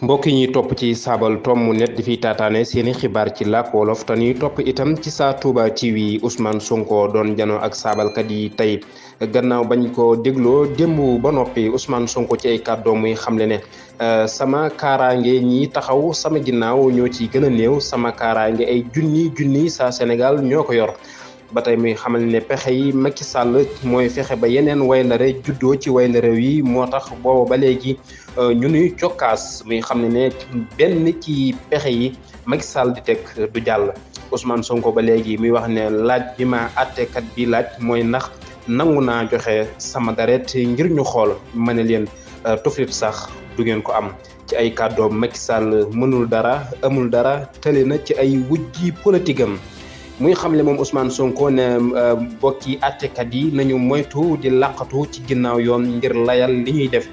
mbokk yi ñuy topp ci saabal tommu net di fi taataane seeni xibaar ci làkk wolof te ñuy topp itam ci Sa Touba TV Ousmane Sonko doon janoo ak saabalkat yi tey gannaaw bañ ko dégloo démb ba noppi Ousmane Sonko ci ay kàddoom muy xamle ne sama kaaraange ñi taxaw sama ginnaaw ñoo ci gën a néew sama kaaraange ay junni saa Sénégal ñoo ko yor. ba tey muy xamal ne pexe yi Macky Sall mooy fexe ba yeneen waylare juddoo ci waylare yi moo tax booba ba léegi ñu nuy cokkaas muy xam ne benn ci pexe yi Macky Sall di teg du jàll. Ousmane Sonko ba léegi muy wax ne laaj bi ma àttekat bi laaj mooy ndax nangu naa joxe sama deret ngir ñu xool ma ne leen tuflit sax du ngeen ko am. ci ay kàddoom Macky Sall mënul dara amul dara tële na ci ay wujji politique am. muy xamle moom Ousmane Sonko ne bokki àttekat yi nañu moytu di làqatu ci ginnaaw yoon ngir layal li ñuy def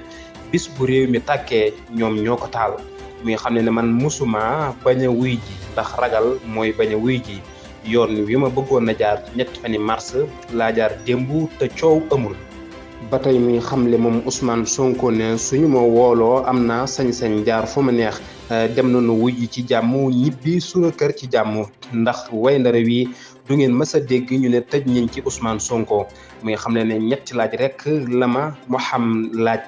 bis bu réew mi tàkkee ñoom ñoo ko taal. muy xam ne man musuma bañ a wuy ji ndax ragal mooy bañ a wuy ji yoon wi ma bëggoon a jaar ñetti fani mars laa jaar démb te coow amul. ba tey muy xamle moom Ousmane Sonko ne suñu ma wooloo am naa sañ-sañ jaar fu ma neex dem nañu wuy ci jàmm ñibbi suñu kër ci jàmm ndax wayndare wi du ngeen mës a dégg ñu ne tëj nañ ci Ousmane Sonko. muy xamle ne ñetti laaj rek la ma xam laaj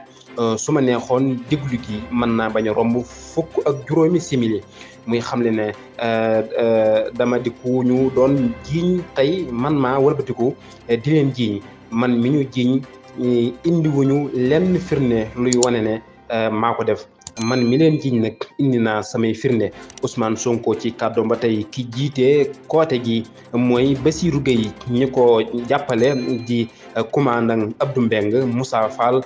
su ma neexoon déglu gi mën naa bañ a romb fukk ak juróomi simili. muy xamle ne dama diku ñu doon jiiñ tey man maa wëlbatiku di leen jiiñ man mi ñu jiiñ indi wuñu lenn firnde luy wane ne maa ko def man mi leen jiñ nag indi naa samay firnde. Ousmane Sonko ci kàddoom ba tey ki jiite koote gi mooy Bassirou Gueye ñi ko jàppale di commandant Abdou Mbeng Moussa Fall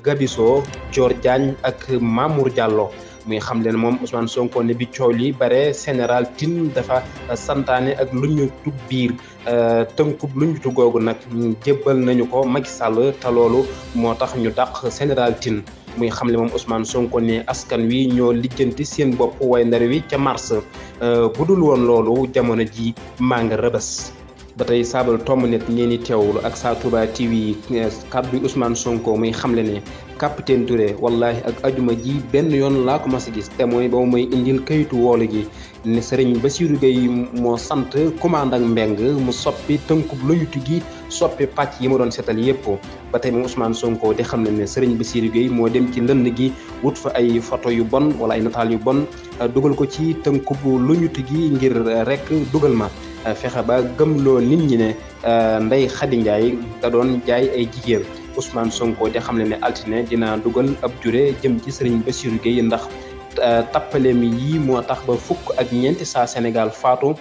Gabiso Dior Diagne ak Mamour Diallo. muy xam leen moom Ousmane Sonko ne bi coow li bare général Tine dafa santaane ak lu ñu tug biir tënkub lu ñu tugoogu nag jébbal nañu ko Macky Sall te loolu moo tax ñu dàq général Tine. muy xamle moom Ousmane Sonko ne askan wi ñoo lijjanti seen bopp way ndar wi ca mars bu dul woon loolu jamono ji maa nga rëbës. ba tey saabal tomb net ngeen di teewlu ak Sa Touba TV kàddu Ousmane Sonko muy xamle ne capitaine Touré wallahi ak ajuma ji benn yoon laa ko mas a gis te mooy ba mooy indil kayitu woolu gi ne Serigne Bassirou Gueye moo sant commandant Mbeng mu soppi tënkub luñutu gi soppi pàcc yi ma doon seetal yëpp. ba tey moom Ousmane Sonko di xam ne Serigne Bassirou Gueye moo dem ci lënd gi wut fa ay photo yu bon wala ay nataal yu bon dugal ko ci tënkub luñutu gi ngir rek dugal ma fexe ba gëmloo nit ñi ne Ndeye Khady Ndiaye da doon jaay ay jigéen. Ousmane Sonko di xam ne altine dina dugal ab juré jëm ci Serigne Bassirou Gueye ndax tappaleem yi moo tax ba fukk ak ñeenti saa Sénégal faatu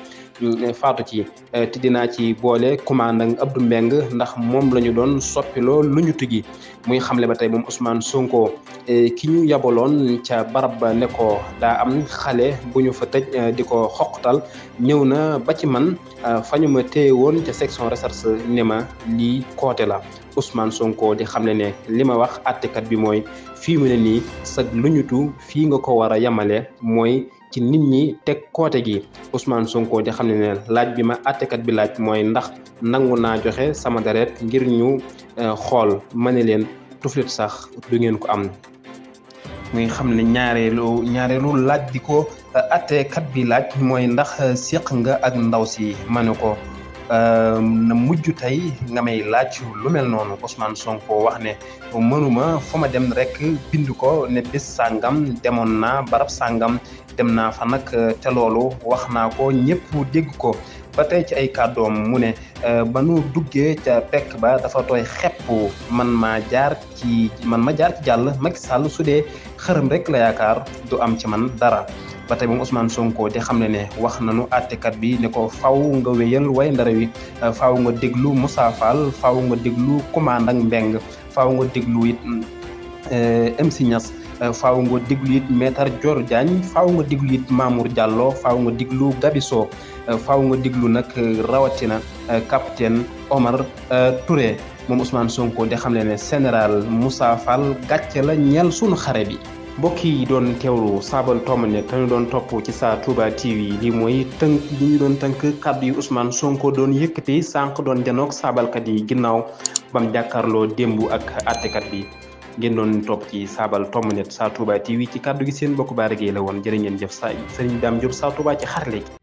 ci te dinaa ci boole commandant Abdou Mbeng ndax moom la ñu doon soppiloo lu ñu tugi. muy xamle ba tey moom Ousmane Sonko ki ñu yabaloon ca barab ba ne ko daa am xale bu ñu fa tëj di ko xoqtal ñëw na ba ci man fa ñu ma téye woon ca section recherche ne ma lii koote la. Ousmane Sonko di xam ne li ma wax àttekat bi mooy fii mu ne nii sag lu ñutu fii nga ko war a yemale mooy ci nit ñi teg koote gi. Ousmane Sonko di xam ne laaj bi ma àttekat bi laaj mooy ndax nangu naa joxe sama deret ngir ñu xool ma ne leen tuflit sax du ngeen ko am. muy xam ne ñaareelu laaj bi ko àttekat bi laaj mooy ndax séq nga ak ndaw si ma ne ko na mujj tey nga may laaj lu mel noonu. Ousmane Sonko wax ne mënuma fu ma dem rek bind ko ne bis sàngam demoon naa barab sàngam dem naa fa nag te loolu wax naa ko ñëpp dégg ko. ba tey ci ay kàddoom mu ne ba nu duggee ca pekk ba dafa tooy xepp man ma jaar ci jàll Macky Sall su dee xërëm rek la yaakaar du am ci man dara. ba tey moom Ousmane Sonko di xam ne wax nañu àttekat bi ne ko faw nga wéyal way ndara wi faw nga déglu Moussa Fall faw nga déglu commandant Mbeng faw nga déglu it MC Niass faaw nga déglu it maître Dior Diagne faaw nga déglu it Mamour Diallo faaw nga déglu Gabiso faaw nga déglu nag rawatina capitaine Omar Touré. moom Ousmane Sonko di xam ne général Moussa Fall gàcce la ñeel sunu xare bi. mbokk yi doon teewlu saabal tomb ne te ñu doon topp ci Sa Touba TV lii mooy tënk yi ñu doon tënk kàddu yi Ousmane Sonko doon yëkkati sànq doon janoog saabalkat yi ginnaaw bam jàkkaarloo démb ak àttekat bi. ngeen doon topp ci saabal tomb net Sa Touba TV ci kàddu gi seen mbokk Bara Gueye la woon jërë ngeen jëf Serigne Dame Diop Sa Touba ci xarale gi